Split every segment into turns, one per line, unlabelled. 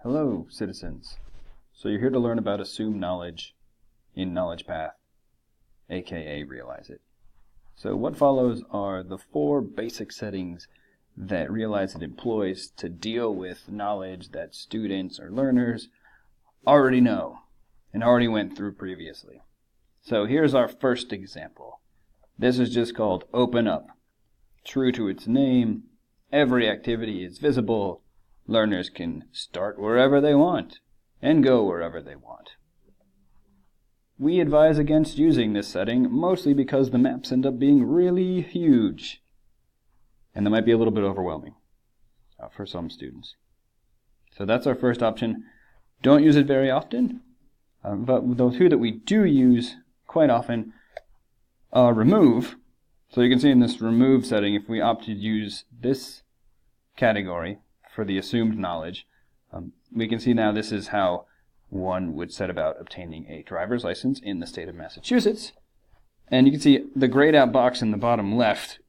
Hello, citizens. So you're here to learn about assumed knowledge in KnowledgePath, aka RealizeIt. So what follows are the 4 basic settings that RealizeIt employs to deal with knowledge that students or learners already know and already went through previously. So here's our first example. This is just called Open Up. True to its name, every activity is visible. Learners can start wherever they want and go wherever they want. We advise against using this setting mostly because the maps end up being really huge and they might be a little bit overwhelming for some students. So that's our first option. Don't use it very often, but the 2 that we do use quite often are remove. So you can see in this remove setting, if we opt to use this category for the assumed knowledge, we can see now this is how one would set about obtaining a driver's license in the state of Massachusetts. And you can see the grayed out box in the bottom left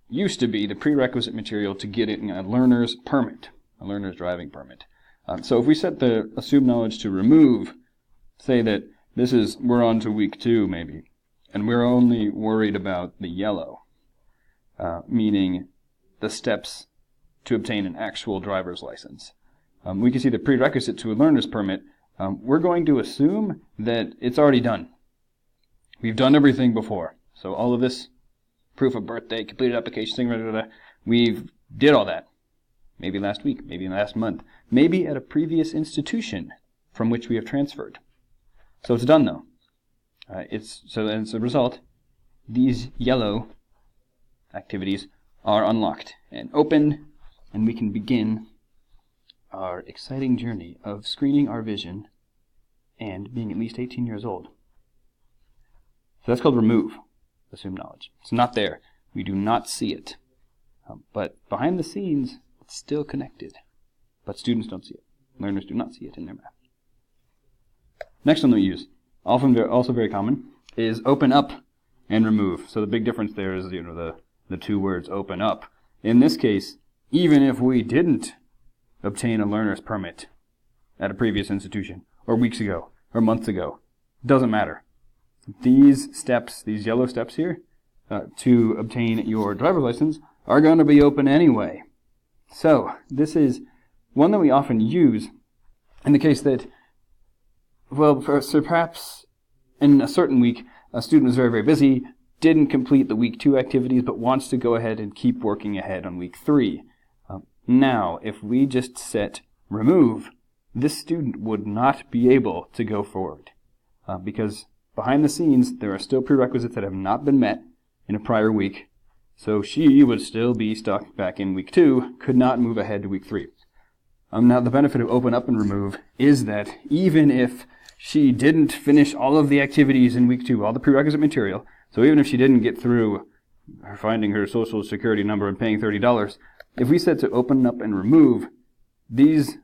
used to be the prerequisite material to getting a learner's permit, a learner's driving permit. So if we set the assumed knowledge to remove, say that we're on to week 2 maybe, and we're only worried about the yellow, meaning the steps to obtain an actual driver's license. We can see the prerequisite to a learner's permit. We're going to assume that it's already done. We've done everything before. So all of this, proof of birthday, completed application, thing, we've did all that. Maybe last week, maybe last month, maybe at a previous institution from which we have transferred. So it's done though. So as a result, these yellow activities are unlocked and open, and we can begin our exciting journey of screening our vision and being at least 18 years old. So that's called remove, assumed knowledge. It's not there. We do not see it. But behind the scenes, it's still connected. But students don't see it. Learners do not see it in their math. Next one that we use, also very common, is open up and remove. So the big difference there is the 2 words open up. In this case, even if we didn't obtain a learner's permit at a previous institution, or weeks ago, or months ago, doesn't matter. These steps, these yellow steps here, to obtain your driver's license are going to be open anyway. So this is one that we often use in the case that, perhaps in a certain week, a student was very, very busy, didn't complete the week 2 activities, but wants to go ahead and keep working ahead on week 3. Now, if we just set remove, this student would not be able to go forward because behind the scenes, there are still prerequisites that have not been met in a prior week. So she would still be stuck back in week 2, could not move ahead to week 3. Now, the benefit of open up and remove is that even if she didn't finish all of the activities in week 2, all the prerequisite material, so even if she didn't get through finding her social security number and paying $30, if we set to open up and remove, these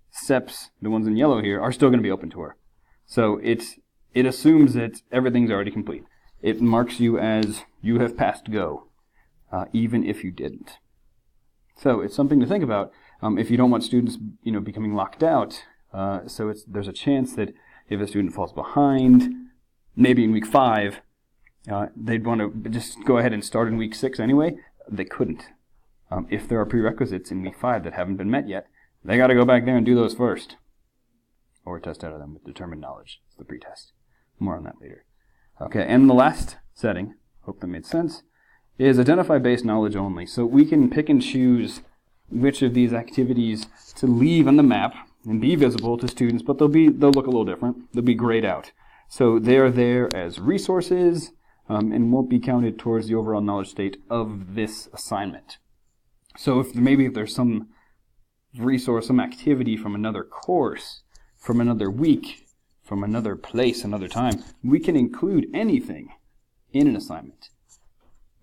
steps, the ones in yellow here, are still going to be open to her. So it assumes that everything's already complete. It marks you as you have passed go, even if you didn't. So it's something to think about if you don't want students, becoming locked out. There's a chance that if a student falls behind, maybe in week 5, they'd want to just go ahead and start in week 6 anyway. They couldn't. If there are prerequisites in week 5 that haven't been met yet, they got to go back there and do those first. Or test out of them with determined knowledge. It's the pretest. More on that later. Okay, and the last setting, hope that made sense, is identify based knowledge only. So we can pick and choose which of these activities to leave on the map and be visible to students, but they'll look a little different. They'll be grayed out. So they're there as resources and won't be counted towards the overall knowledge state of this assignment. So if there's some resource, some activity from another course, from another week, from another place, another time, we can include anything in an assignment.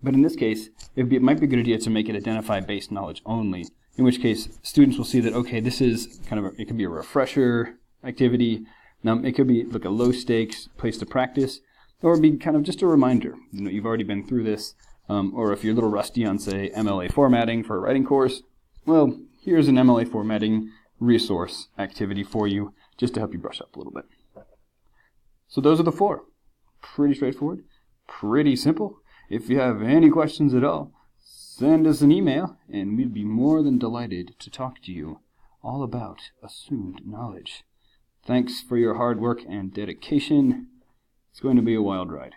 But in this case, it might be a good idea to make it identify based knowledge only, in which case students will see that, okay, this is it could be a refresher activity, it could be like a low stakes place to practice, or it'd be kind of just a reminder. You've already been through this. Or if you're a little rusty on, say, MLA formatting for a writing course, well, here's an MLA formatting resource activity for you just to help you brush up a little bit. So those are the 4. Pretty straightforward, pretty simple. If you have any questions at all, send us an email and we'd be more than delighted to talk to you all about assumed knowledge. Thanks for your hard work and dedication. It's going to be a wild ride.